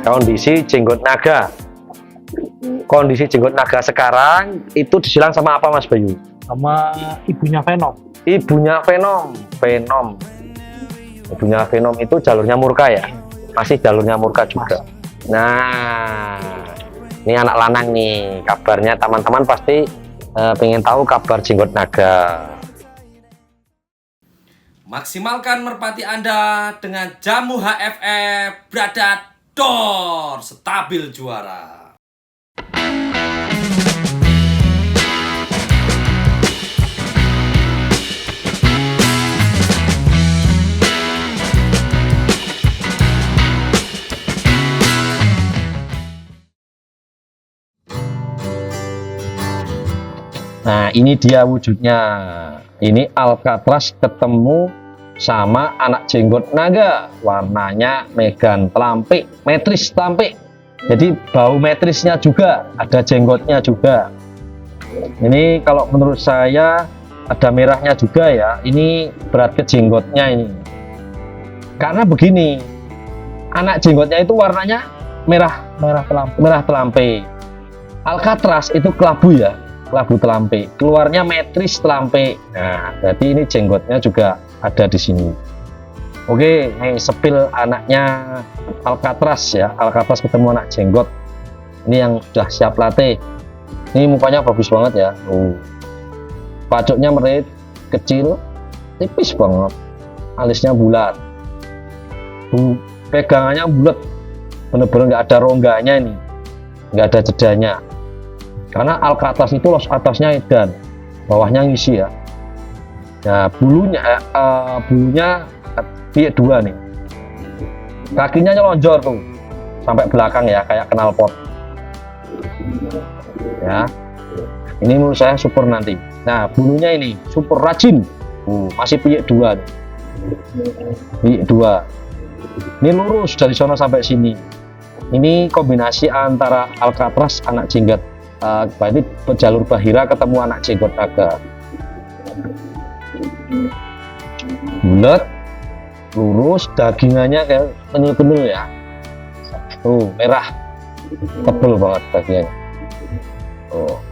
Kondisi jenggot naga. Kondisi jenggot naga sekarang itu disilang sama apa Mas Bayu? Sama ibunya Venom. Ibunya Venom. Ibunya Venom itu jalurnya Murka ya? Masih jalurnya Murka juga. Nah, ini anak lanang nih. Kabarnya teman-teman pasti pengen tahu kabar jenggot naga. Maksimalkan merpati Anda dengan jamu HFF Predator stabil juara. Nah, ini dia wujudnya. Ini Alcatraz ketemu sama anak jenggot naga. Warnanya megan telampik, metris telampik. Jadi bau metrisnya juga, ada jenggotnya juga. Ini kalau menurut saya ada merahnya juga ya. Ini berat ke jenggotnya ini. Karena begini, anak jenggotnya itu warnanya merah telampik. Alcatraz itu kelabu ya. Kelabu telampik, keluarnya metris telampik. Nah, berarti ini jenggotnya juga ada di sini. Oke, ini sepil anaknya Alcatraz ya. Alcatraz ketemu anak jenggot. Ini yang sudah siap latih. Ini mukanya bagus banget ya. Pacuknya merit, kecil, tipis banget. Alisnya bulat. Pegangannya bulat. Bener-bener nggak ada rongganya ini, nggak ada jedanya. Karena Alcatraz itu los atasnya edan, bawahnya ngisi ya. Nah, bulunya piye dua nih. Kakinya nyelonjor tuh sampai belakang ya, kayak knalpot. Ya. Ini menurut saya super nanti. Nah, bulunya ini super rajin. Masih piye dua. Piye dua. Ini lurus dari sana sampai sini. Ini kombinasi antara Alcatraz anak jenggot. Berarti jalur Bahira ketemu anak jenggot naga. Bulat, lurus, dagingannya kayak penil-penil ya. Tuh, merah, tebel banget dagingnya. Oh.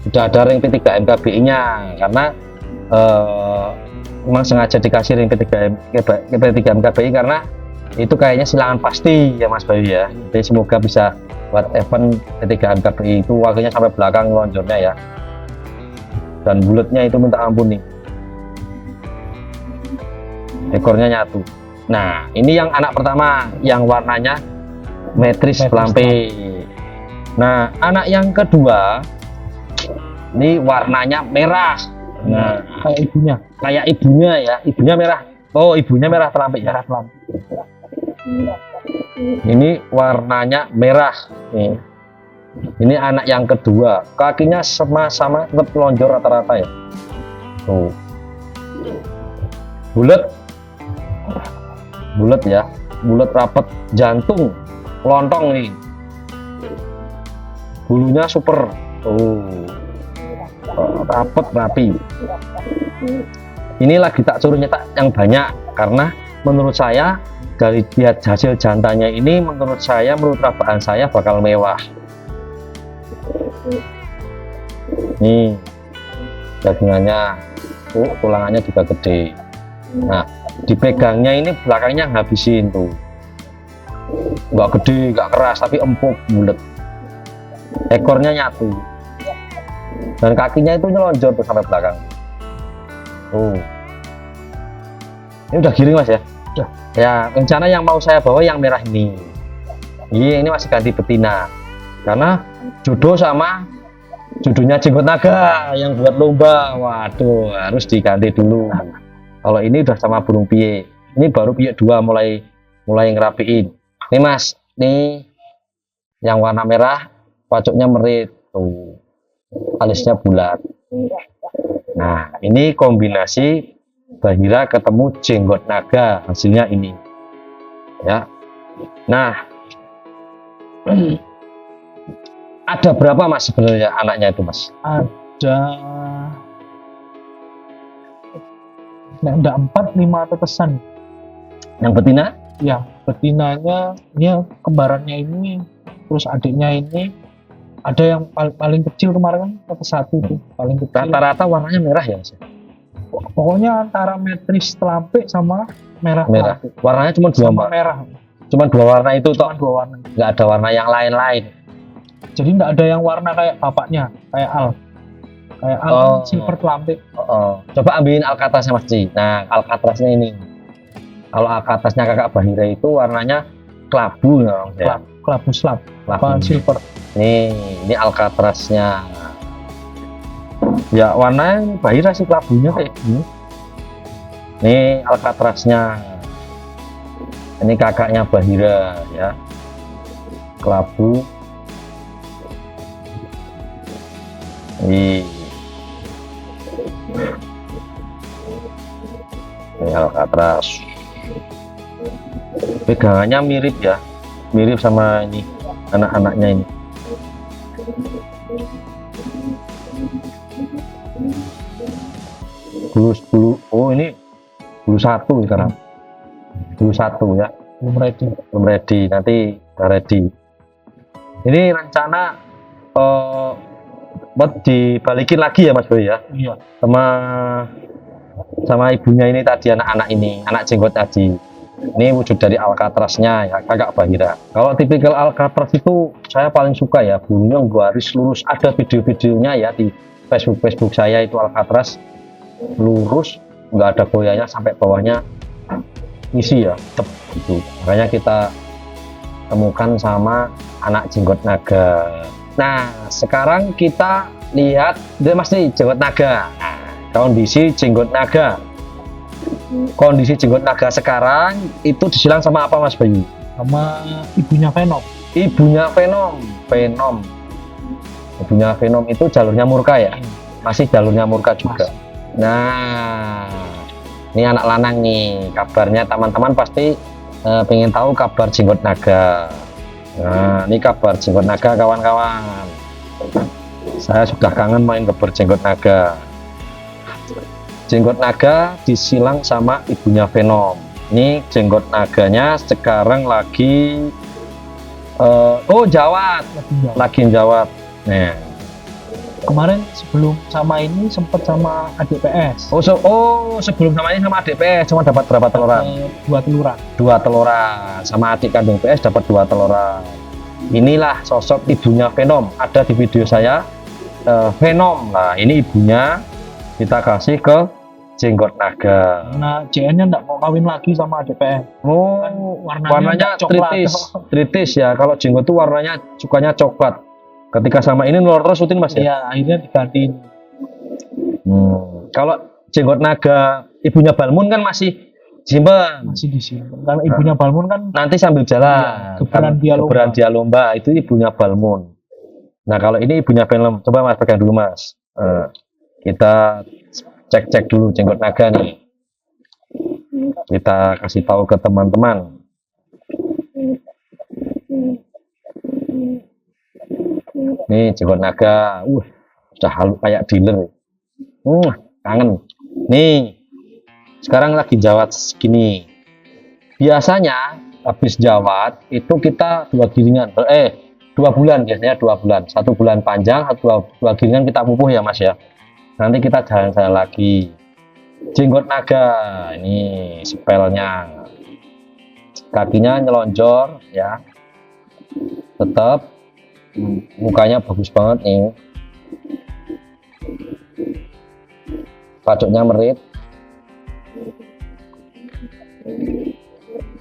Sudah ada ring P3 MKBI nya karena memang sengaja dikasih ring P3 MKBI karena itu kayaknya silangan pasti ya Mas Bayu ya. Jadi semoga bisa buat event P3 MKBI itu wakilnya sampai belakang lonjornya ya. Dan bulatnya itu minta ampun nih. Ekornya nyatu. Nah, ini yang anak pertama yang warnanya metris telampik. Nah, anak yang kedua ini warnanya merah. Nah, kayak ibunya ya. Ibunya merah. Oh, ibunya merah telampik ya. Ini warnanya merah nih. Ini anak yang kedua, kakinya sama-sama tetap lonjor rata-rata ya. Tuh. Bulat ya, bulat rapet, jantung lontong nih. Bulunya super. Rapet rapi. Ini lagi tak suruh nyetak yang banyak karena menurut saya dari lihat hasil jantannya ini menurut perabaan saya bakal mewah. Nih dagingannya, tulangannya juga gede. Nah, dipegangnya ini belakangnya ngabisin tuh, nggak gede, nggak keras, tapi empuk, bulat. Ekornya nyatu dan kakinya itu nyelonjor tuh sampai belakang. Ini udah giring Mas ya. Ya, rencana yang mau saya bawa yang merah ini. Ini masih ganti betina. Karena jodoh sama jodohnya jenggot naga yang buat lomba. Waduh, harus diganti dulu. Kalau ini udah sama burung piye. Ini baru piye dua mulai ngerapiin. Nih Mas, nih yang warna merah, pacuknya merit. Tuh. Alisnya bulat. Nah, ini kombinasi Bahira ketemu jenggot naga, hasilnya ini ya. Nah, ada berapa Mas sebenarnya anaknya itu Mas? Ada 4, 5 tetesan. Yang betina Ya, betinanya ini kembarannya ini, terus adiknya ini ada yang paling kecil kemarin kan satu tuh paling kecil. Rata-rata warnanya merah ya Mas? Pokoknya antara metris telampik sama merah. Merah. telampik. Warnanya cuma dua, Sama Mbak. merah. Cuma dua warna itu Cuma toh. dua warna. Nggak ada warna yang lain-lain. Jadi nggak ada yang warna kayak bapaknya, kayak Al. Kayak Al Oh. kan silver telampik. Coba ambilin Alcatraznya Mas Ci. Nah, Alcatraznya ini. Kalau Alcatraznya kakak Bahira itu warnanya kelabu ya. Kelabu slab, Kelabu. silver. Ini Alcatraznya. Ya warnanya Bahira sih kelabunya kayak gini. Ini Alcatraznya. Ini kakaknya Bahira ya. Kelabu. Ini Alcatraz. Pegangannya mirip ya, mirip sama ini anak-anaknya ini. Bulu, oh ini bulu satu sekarang, bulu satu ya, belum ready, nanti udah ready. Ini rencana buat dibalikin lagi ya Mas Boy ya, Iya. sama ibunya ini tadi, anak-anak ini, anak jenggot tadi. Ini wujud dari Alcatraznya ya, kakak Bahira. Kalau tipikal Alcatraz itu saya paling suka ya, bulunya garis lurus. Ada video-videonya ya di Facebook saya, itu Alcatraz lurus, nggak ada goyahnya, sampai bawahnya isi ya, tep gitu. Makanya kita temukan sama anak jenggot naga. Nah, sekarang kita lihat, dia masih jenggot naga. Nah, kondisi jenggot naga. Kondisi jenggot naga sekarang itu disilang sama apa Mas Bayu? Sama ibunya Venom. Ibunya Venom. Ibunya Venom itu jalurnya Murka ya? Masih jalurnya Murka juga. Nah, ini anak lanang nih. Kabarnya teman-teman pasti pengen tahu kabar jenggot naga. Nah, ini kabar jenggot naga kawan-kawan. Saya sudah kangen main kabar jenggot naga. Jenggot naga disilang sama ibunya Venom. Ini jenggot naganya sekarang lagi jawat, lagi jawat. Nah, Kemarin sebelum sama ini sempat sama adik PS. Sebelum sama ini sama adik PS cuma dapat berapa teloran? Dua teluran. 2 teloran. Sama adik kandung PS dapat 2 teloran. Inilah sosok ibunya Venom. Ada di video saya Venom. Nah, ini ibunya kita kasih ke jenggot naga. Nah, JN-nya nggak mau kawin lagi sama adik PS. Oh, Kan warnanya coklat. tritis ya. Kalau jenggot tuh warnanya sukanya coklat. Ketika sama ini nulur terus rutin Mas ya? Iya, akhirnya digantiin. Kalau jenggot naga ibunya Balmun kan masih simpen. Masih disimpan. Kalau ibunya Balmun kan Nanti sambil jalan. Iya, keberan dia lomba. Itu ibunya Balmun. Nah, kalau ini ibunya Venom. Coba Mas pegang dulu Mas. Kita cek dulu jenggot naga nih. Kita kasih tahu ke teman-teman. Nih jenggot naga, sudah halus kayak dealer. Kangen. Nih, sekarang lagi jawat segini. Biasanya habis jawat itu kita 2 giringan, 2 bulan biasanya 2 bulan. 1 bulan panjang, 2 giringan kita pupuh ya Mas ya. Nanti kita jalan-jalan lagi. Jenggot naga, ini spelnya. Kakinya nyelonjor ya. Tetap mukanya bagus banget nih. Pacuknya merit.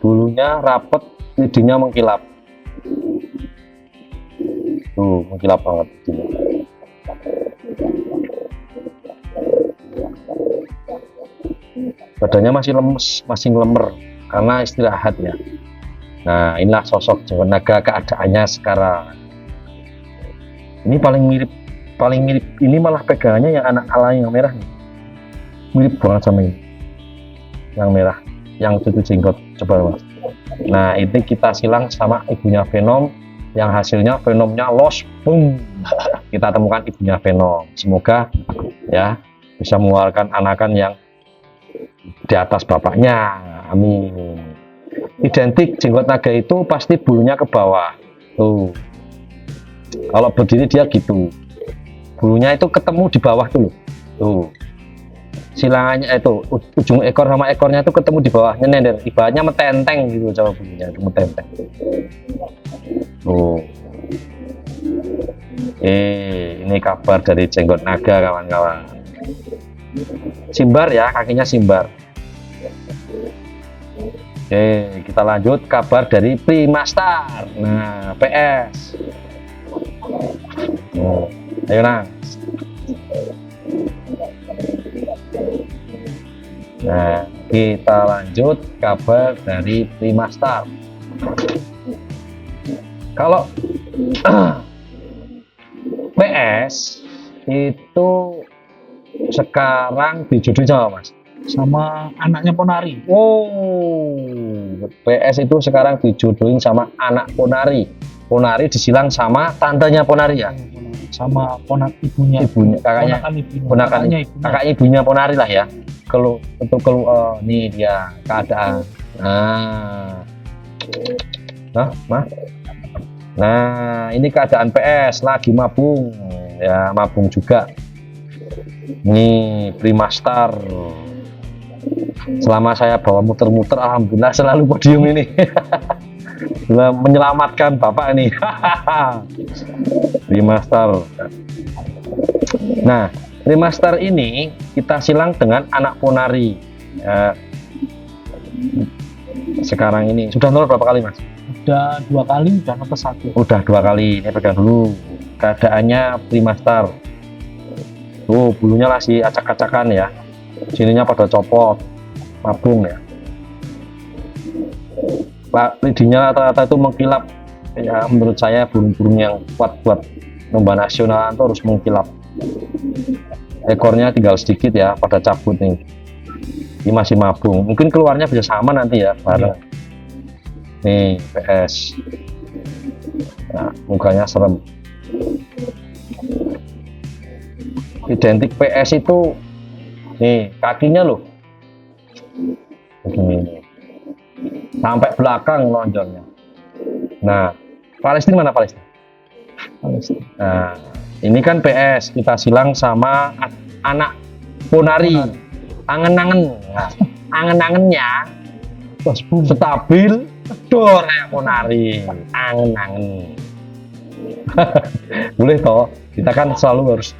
Bulunya rapet, lidingnya mengkilap. Tuh, mengkilap banget lidingnya. Badannya masih lemes, masih ngelemer karena istirahat ya. Nah, inilah sosok jenggot naga keadaannya sekarang. Ini paling mirip ini malah pegangannya yang anak ala yang merah nih. Mirip banget sama ini. Yang merah, yang cucu jenggot. Coba Mas. Nah, ini kita silang sama ibunya Venom, yang hasilnya Venomnya los, boom. Kita temukan ibunya Venom. Semoga ya bisa mengeluarkan anakan yang di atas bapaknya. Amin. identik jenggot naga itu pasti bulunya ke bawah. Tuh. Kalau berdiri dia gitu. Bulunya itu ketemu di bawah tuh. Tuh. Silangannya itu ujung ekor sama ekornya itu ketemu di bawahnya nyender. Ibaratnya metenteng gitu coba bulunya itu metenteng. Tuh. Ini kabar dari jenggot naga kawan-kawan. Simbar ya, kakinya simbar. Kita lanjut kabar dari Primastar. Nah, PS. Ayo nang. Nah, kita lanjut kabar dari Primastar. Kalau PS itu sekarang dijodohin sama Mas, sama anaknya Ponari. PS itu sekarang dijodohin sama anak Ponari. Ponari disilang sama tantenya Ponari ya, sama ibunya, kakaknya, kakak ibunya Ponari lah ya. Kalau untuk nih dia keadaan. Nah, ini keadaan PS lagi mabung ya, mabung juga. Nih Primastar. Selama saya bawa muter-muter, alhamdulillah selalu podium ini. Menyelamatkan bapak ini. Primastar. Nah, Primastar ini kita silang dengan anak Ponari. Sekarang ini sudah nol berapa kali Mas? Udah 2 kali, udah nomor 1. Udah 2 kali. Ini pegang dulu. Keadaannya Primastar. Tuh bulunya masih acak-acakan ya. Sininya pada copot, mabung ya. Lidinya rata-rata itu mengkilap. Ya menurut saya burung-burung yang kuat buat lomba nasional itu harus mengkilap. Ekornya tinggal sedikit ya, pada cabut nih. Ini masih mabung. Mungkin keluarnya bisa sama nanti ya, bareng. Nih PS. Nah, mukanya serem. Identik PS itu nih kakinya loh begini sampai belakang lonjornya. Nah, Palestina mana Palestina? Nah, ini kan PS kita silang sama anak Ponari. Angen-angen. Nah, angen-angennya stabil dor kayak Ponari. Angen-angen. Boleh toh, kita kan selalu harus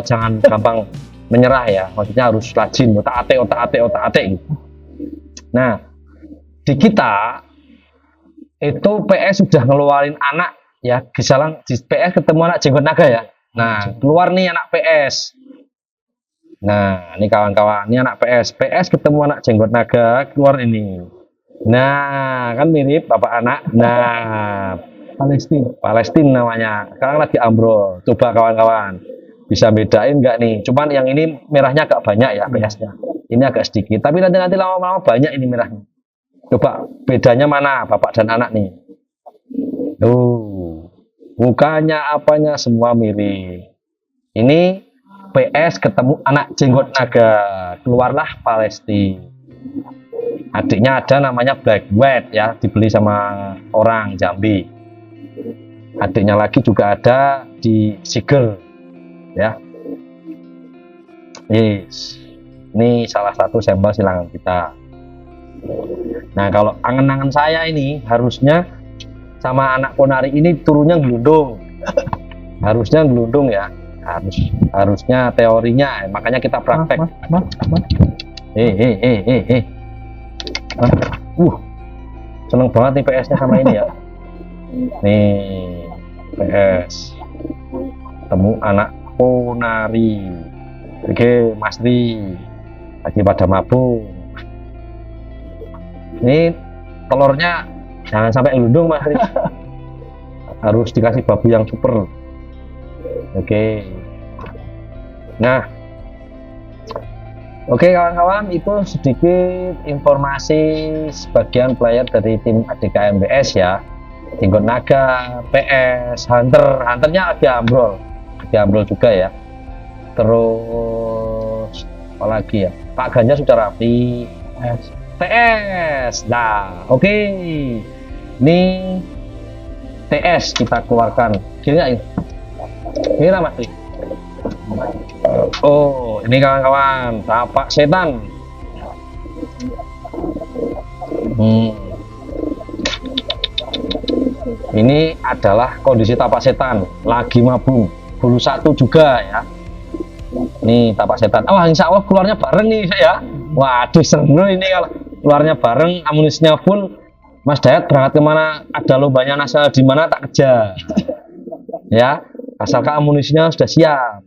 jangan gampang menyerah ya, maksudnya harus rajin, otak atik gitu. Nah, di kita itu PS sudah ngeluarin anak ya, disalang di PS ketemu anak jenggot naga ya. Nah, keluar nih anak PS. Nah, ini kawan-kawan, ini anak PS ketemu anak jenggot naga, keluar ini. Nah, kan mirip bapak anak. Nah, Palestina namanya. Sekarang lagi ambrol. Coba kawan-kawan bisa bedain nggak nih? Cuman yang ini merahnya agak banyak ya PS-nya. Ini agak sedikit. Tapi nanti lama-lama banyak ini merahnya. Coba bedanya mana bapak dan anak nih? Tuh, mukanya apanya semua mirip. Ini PS ketemu anak jenggot naga. Keluarlah Palestina. Adiknya ada namanya Black White ya, dibeli sama orang Jambi. Adiknya lagi juga ada di Siger ya. Yes. Ini salah satu sampel silangan kita. Nah, kalau angen-angen saya ini harusnya sama anak Ponari ini turunnya gelundung. Harusnya gelundung ya. Harusnya teorinya, makanya kita praktek. Seneng banget nih PS-nya sama ini ya. Nih PS ketemu anak Ponari. Oke, Mas Tri lagi pada mabung. Ini telurnya jangan sampai gelundung Mas Tri. Harus dikasih babu yang super. Oke. Nah, oke kawan-kawan, itu sedikit informasi sebagian player dari tim ADKMBS ya. Jenggot naga, PS, hunternya lagi ambrol juga ya. Terus apalagi ya, Pak Ganjar sudah rapi, TS. Nah, oke. Ini TS kita keluarkan. Kira nggak ini? Kira Mas Tri? Oh, ini kawan-kawan, tapak setan. Ini adalah kondisi tapak setan, lagi mabung, bulu satu juga ya. Nih tapak setan. Oh, insya Allah keluarnya bareng nih ya. Waduh, seru ini kalau keluarnya bareng, amunisinya full. Mas Dayat berangkat kemana? Ada lombanya nasional di mana tak kejar. Ya, asalkan amunisinya sudah siap.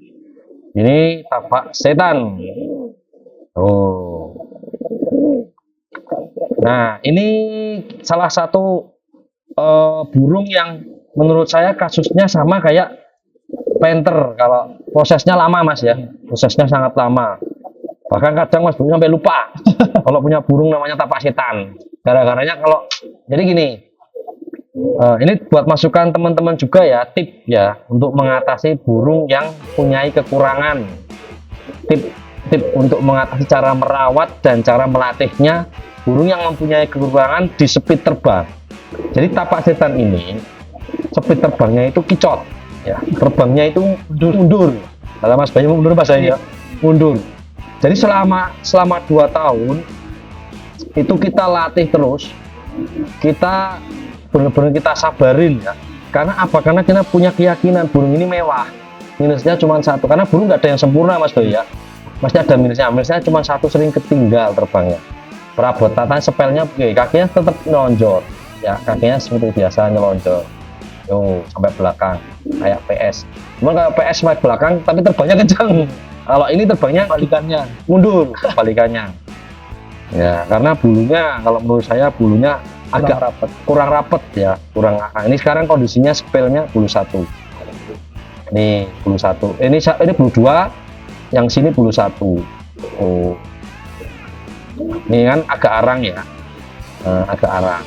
Ini tapak setan. Oh. Nah, ini salah satu burung yang menurut saya kasusnya sama kayak panther. Kalau prosesnya lama Mas ya, prosesnya sangat lama. Bahkan kadang Mas Bung sampai lupa kalau punya burung namanya tapak setan. Gara-garanya kalau jadi gini, ini buat masukan teman-teman juga ya, tip ya untuk mengatasi burung yang punya kekurangan. Tip untuk mengatasi cara merawat dan cara melatihnya burung yang mempunyai kekurangan di speed terbang. Jadi tapak setan ini speed terbangnya itu kicot, ya terbangnya itu mundur. Kalau Mas Bayu mundur Mas ya, mundur. Jadi selama 2 tahun itu kita latih terus, kita benar-benar kita sabarin ya. Karena apa? Karena kita punya keyakinan burung ini mewah. Minusnya cuma satu, karena burung nggak ada yang sempurna Mas Bayu ya. Pasti ada minusnya. Minusnya cuma satu, sering ketinggal terbangnya. Perabotan sepelnya, kakinya tetap nyelonjor. Ya, kakinya seperti biasa nyelonjor. Sampai belakang kayak PS. Cuma kayak PS sampai belakang, tapi terbangnya kencang. Kalau ini terbangnya balikannya mundur, balikannya. Ya, karena bulunya, kalau menurut saya bulunya agak kurang rapet ya, kurang. Nah, ini sekarang kondisinya spelnya bulu 1. Nih bulu 1. Ini bulu 2, yang sini bulu 1. Oh, ini kan agak arang ya, agak arang.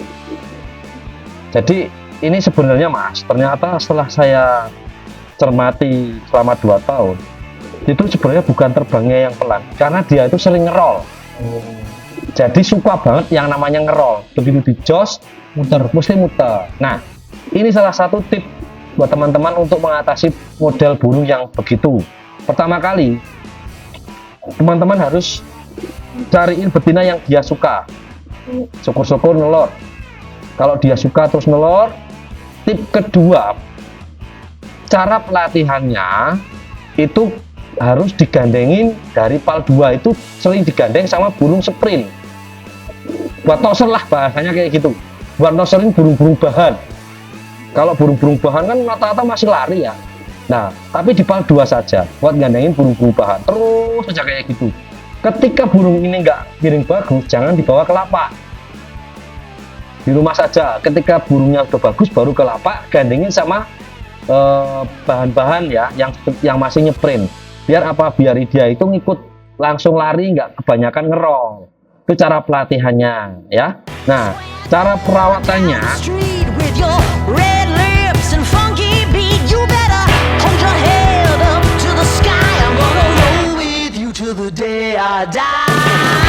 Jadi ini sebenarnya Mas, ternyata setelah saya cermati selama 2 tahun, itu sebenarnya bukan terbangnya yang pelan, karena dia itu sering ngerol. Jadi suka banget yang namanya ngerol. Begitu dijos, mesti muter. Nah, ini salah satu tip buat teman-teman untuk mengatasi model burung yang begitu. Pertama kali, teman-teman harus cariin betina yang dia suka. Syukur-syukur nelor. Kalau dia suka terus nelor. Tip kedua, cara pelatihannya itu harus digandengin dari pal 2 itu sering digandeng sama burung sprint. Buat noser lah bahasanya kayak gitu. Buat noserin burung-burung bahan. Kalau burung-burung bahan kan rata-rata masih lari ya. Nah, tapi di pal 2 saja buat gandengin burung-burung bahan. Terus saja kayak gitu. Ketika burung ini nggak miring bagus, jangan dibawa ke lapak. Di rumah saja. Ketika burungnya udah bagus, baru ke lapak, gandengin sama bahan-bahan ya yang masih nyeprin. Biar apa? Biar dia itu ngikut langsung lari, nggak kebanyakan ngerol. Itu cara pelatihannya ya. Nah, cara perawatannya till the day I die.